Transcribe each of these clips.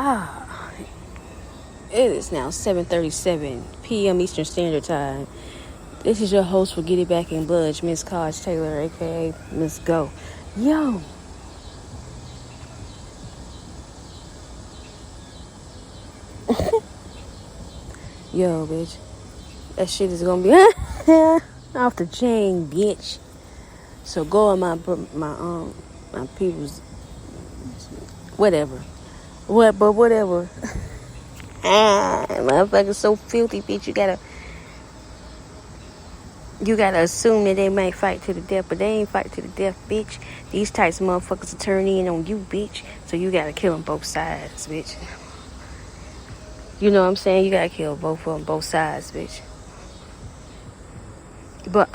It is now 7:37 p.m. Eastern Standard Time. This is your host for Get It Back in Budge, Miss Kaj Taylor, a.k.a. Miss Go. Yo. Yo, bitch. That shit is gonna be off the chain, bitch. So go on my people's whatever. Whatever. Motherfucker's so filthy, bitch. You gotta assume that they might fight to the death, but they ain't fight to the death, bitch. These types of motherfuckers will turn in on you, bitch. So you gotta kill them both sides, bitch. You know what I'm saying? You gotta kill both of them, both sides, bitch. But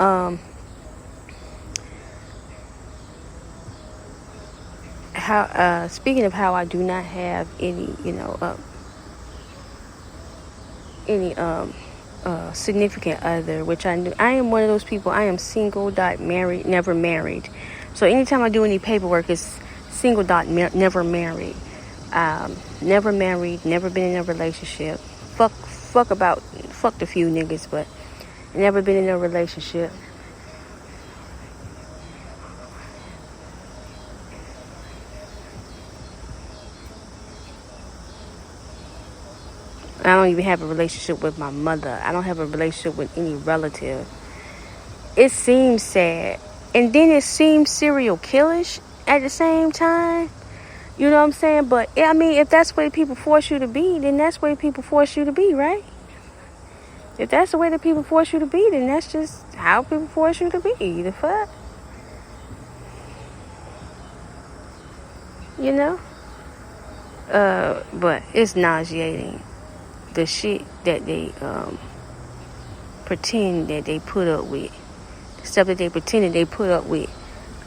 speaking of how I do not have any, significant other, which I am one of those people. I am single, married, never married. So anytime I do any paperwork, it's single, never married. Never married, never been in a relationship. Fucked a few niggas, but never been in a relationship. I don't even have a relationship with my mother. I don't have a relationship with any relative. It seems sad. And then it seems serial killish at the same time. You know what I'm saying? But, I mean, if that's the way people force you to be, then that's the way people force you to be, right? If that's the way that people force you to be, then that's just how people force you to be. The fuck? You know? But it's nauseating. The shit that they pretend that they put up with. The stuff that they pretended they put up with.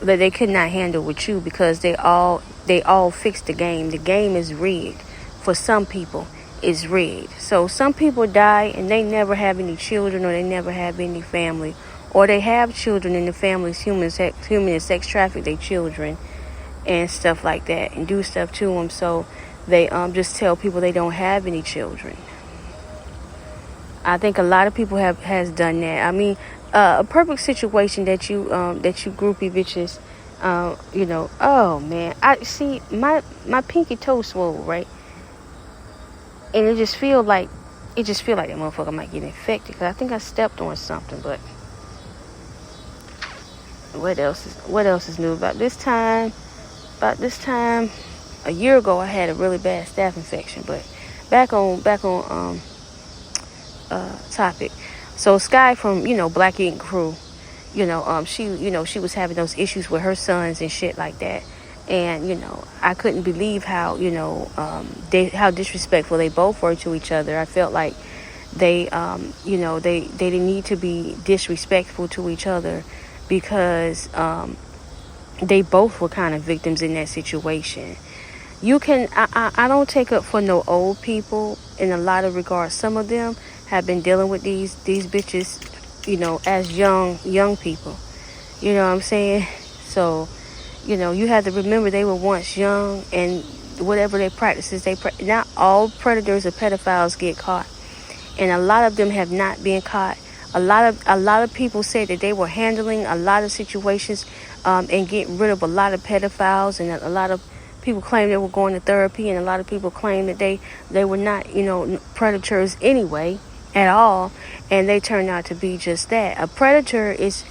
That they could not handle with you because they all fixed the game. The game is rigged. For some people, it's rigged. So some people die and they never have any children or they never have any family. Or they have children and the family's human and sex traffic their children and stuff like that and do stuff to them. So they just tell people they don't have any children. I think a lot of people has done that. I mean, a perfect situation that you groupie bitches, oh man, I see my pinky toe swole, right? And it just feel like that motherfucker might get infected because I think I stepped on something. But what else is new? About this time a year ago I had a really bad staph infection. But back on topic. So Sky from Black Ink Crew, she was having those issues with her sons and shit like that, and I couldn't believe how how disrespectful they both were to each other. I felt like they didn't need to be disrespectful to each other because they both were kind of victims in that situation. I don't take up for no old people in a lot of regards. Some of them have been dealing with these bitches, as young people. You know what I'm saying? So, you have to remember they were once young, and whatever their practices, not all predators or pedophiles get caught, and a lot of them have not been caught. A lot of people said that they were handling a lot of situations and getting rid of a lot of pedophiles, and a lot of people claim they were going to therapy, and a lot of people claim that they were not, predators anyway at all, and they turned out to be just that. A predator is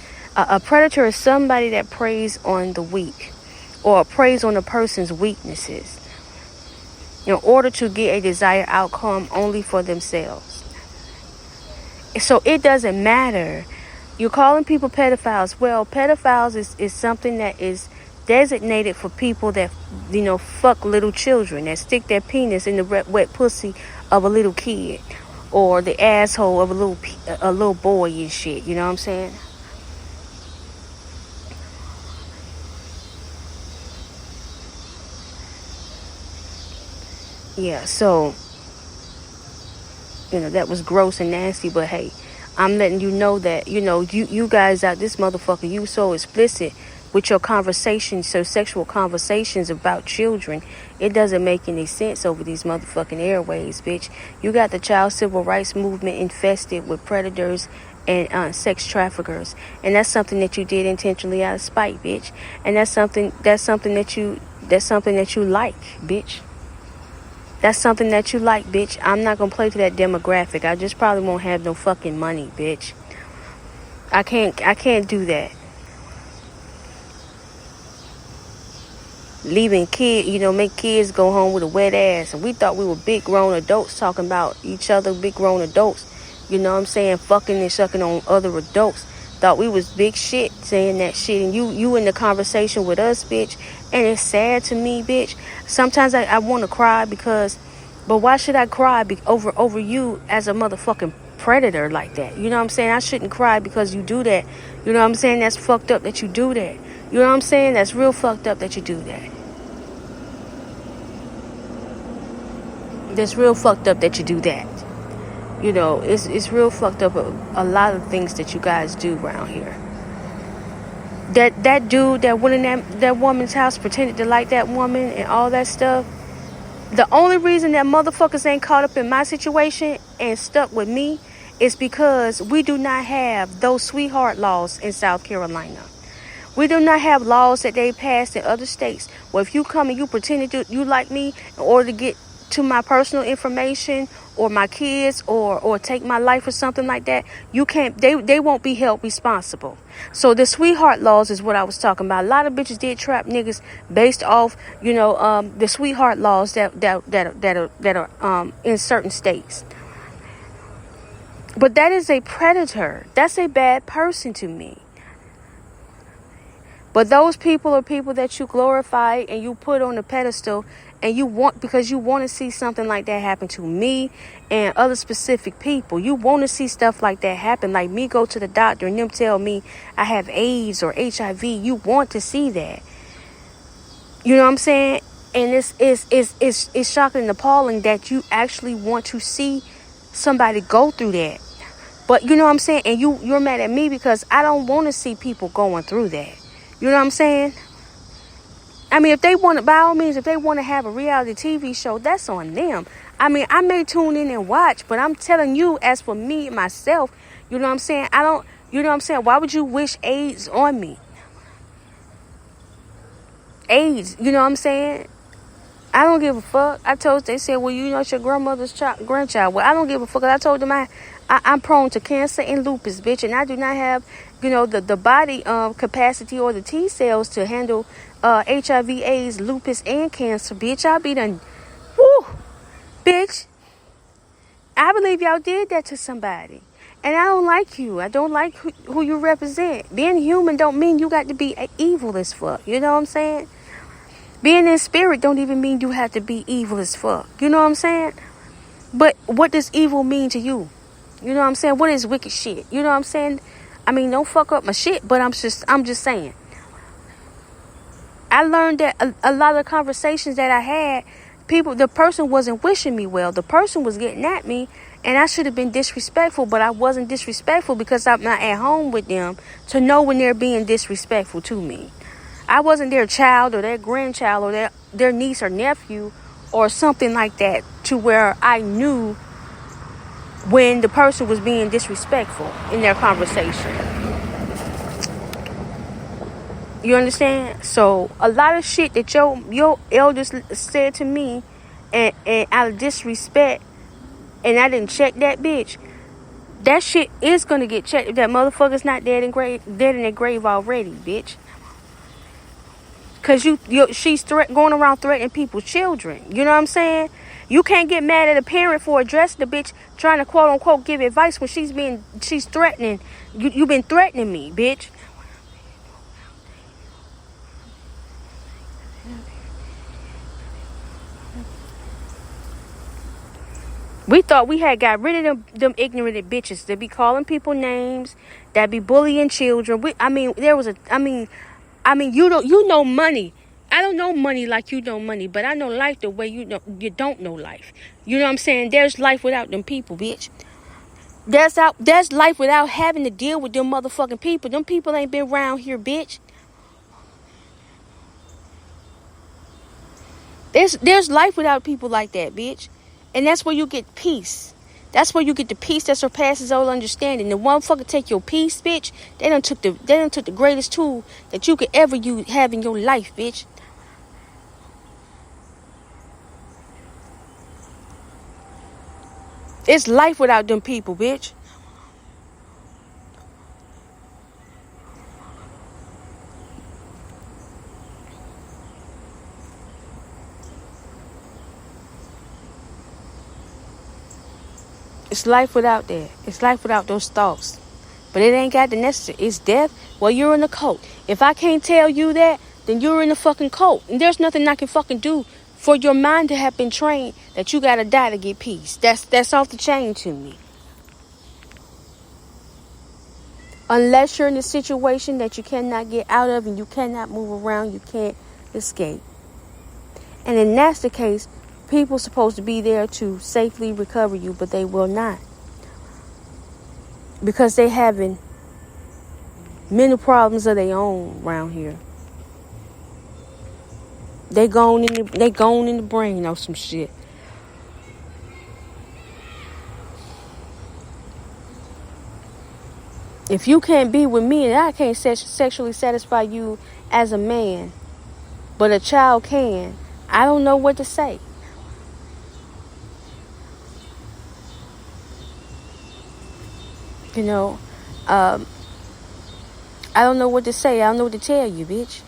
somebody that preys on the weak or preys on a person's weaknesses in order to get a desired outcome only for themselves. So it doesn't matter. You're calling people pedophiles. Well, pedophiles is something that is designated for people that fuck little children, that stick their penis in the wet pussy of a little kid or the asshole of a little boy and shit. You know what I'm saying? Yeah, so that was gross and nasty, but hey, I'm letting you know that you guys out this motherfucker, you so explicit with your conversations, so sexual conversations about children. It doesn't make any sense over these motherfucking airways, bitch. You got the child civil rights movement infested with predators and sex traffickers, and that's something that you did intentionally out of spite, bitch. And that's something that you like, bitch. That's something that you like, bitch. I'm not gonna play to that demographic. I just probably won't have no fucking money, bitch. I can't do that. Leaving make kids go home with a wet ass. And we thought we were big grown adults talking about each other, big grown adults. You know what I'm saying? Fucking and sucking on other adults. Thought we was big shit saying that shit. And you in the conversation with us, bitch. And it's sad to me, bitch. Sometimes I want to cry but why should I cry over you as a motherfucking predator like that? You know what I'm saying? I shouldn't cry because you do that. You know what I'm saying? That's fucked up that you do that. You know what I'm saying? That's real fucked up that you do that. That's real fucked up that you do that. You know, it's real fucked up a lot of things that you guys do around here. That dude that went in that woman's house pretended to like that woman and all that stuff. The only reason that motherfuckers ain't caught up in my situation and stuck with me is because we do not have those sweetheart laws in South Carolina. We do not have laws that they passed in other states where if you come and you pretend to you like me in order to get to my personal information or my kids or take my life or something like that, you can't, they won't be held responsible. So the sweetheart laws is what I was talking about. A lot of bitches did trap niggas based off, the sweetheart laws that are in certain states. But that is a predator. That's a bad person to me. But those people are people that you glorify and you put on a pedestal, and because you want to see something like that happen to me and other specific people. You want to see stuff like that happen, like me go to the doctor and them tell me I have AIDS or HIV. You want to see that. You know what I'm saying? And it's shocking and appalling that you actually want to see somebody go through that. But you know what I'm saying? And you're mad at me because I don't want to see people going through that. You know what I'm saying? I mean, if they want to, by all means, if they want to have a reality TV show, that's on them. I mean, I may tune in and watch, but I'm telling you, as for me, myself, you know what I'm saying? You know what I'm saying? Why would you wish AIDS on me? AIDS, you know what I'm saying? I don't give a fuck. They said, well, it's your grandmother's grandchild. Well, I don't give a fuck. I told them I'm prone to cancer and lupus, bitch, and I do not have, the body capacity or the T cells to handle HIV, AIDS, lupus, and cancer, bitch. I be done. Woo, bitch. I believe y'all did that to somebody, and I don't like you. I don't like who you represent. Being human don't mean you got to be evil as fuck. You know what I'm saying? Being in spirit don't even mean you have to be evil as fuck. You know what I'm saying? But what does evil mean to you? You know what I'm saying? What is wicked shit? You know what I'm saying? I mean, don't fuck up my shit, but I'm just saying. I learned that a lot of conversations that I had, the person wasn't wishing me well. The person was getting at me, and I should have been disrespectful, but I wasn't disrespectful because I'm not at home with them to know when they're being disrespectful to me. I wasn't their child or their grandchild or their niece or nephew or something like that to where I knew when the person was being disrespectful in their conversation. You understand? So a lot of shit that your elders said to me and out of disrespect, and I didn't check that bitch, that shit is gonna get checked if that motherfucker's not dead in the grave already, bitch. Cause she's going around threatening people's children. You know what I'm saying? You can't get mad at a parent for addressing the bitch trying to quote unquote give advice when she's threatening. You've been threatening me, bitch. We thought we had got rid of them ignorant bitches that be calling people names, that be bullying children. You know money. I don't know money like you know money, but I know life the way you don't know life. You know what I'm saying? There's life without them people, bitch. There's life without having to deal with them motherfucking people. Them people ain't been around here, bitch. There's life without people like that, bitch. And that's where you get peace. That's where you get the peace that surpasses all understanding. The motherfucker take your peace, bitch. They done took the greatest tool that you could ever have in your life, bitch. It's life without them people, bitch. It's life without that. It's life without those thoughts. But it ain't got the necessary. It's death. Well, you're in the cult. If I can't tell you that, then you're in the fucking cult. And there's nothing I can fucking do for your mind to have been trained that you gotta die to get peace. That's off the chain to me. Unless you're in a situation that you cannot get out of and you cannot move around, you can't escape. And then that's the case. People supposed to be there to safely recover you, but they will not. Because they having mental problems of their own around here. They gone in the brain or some shit. If you can't be with me and I can't sexually satisfy you as a man, but a child can, I don't know what to say. You know, I don't know what to say. I don't know what to tell you, bitch.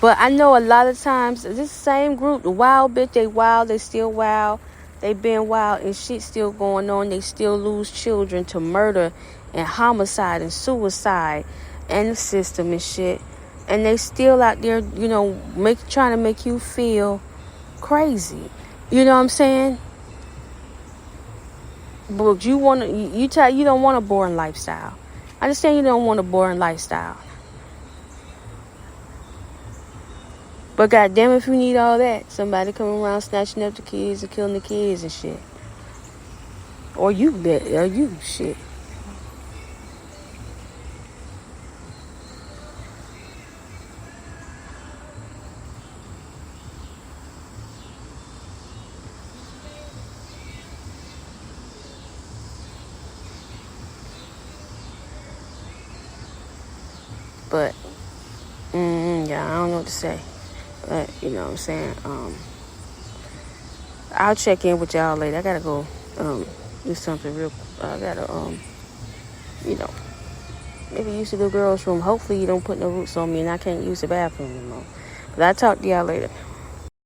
But I know a lot of times, this same group, the wild bitch, they wild, they still wild. They been wild and shit still going on. They still lose children to murder and homicide and suicide and the system and shit. And they still out there, you know, trying to make you feel crazy. You know what I'm saying? But you don't want a boring lifestyle. I understand you don't want a boring lifestyle. But goddamn, if you need all that, somebody coming around snatching up the kids and killing the kids and shit. Or you shit. But yeah, I don't know what to say. But you know what I'm saying. I'll check in with y'all later. I gotta go do something real. I gotta you know, maybe use the girls' room. Hopefully you don't put no roots on me and I can't use the bathroom anymore. But I'll talk to y'all later.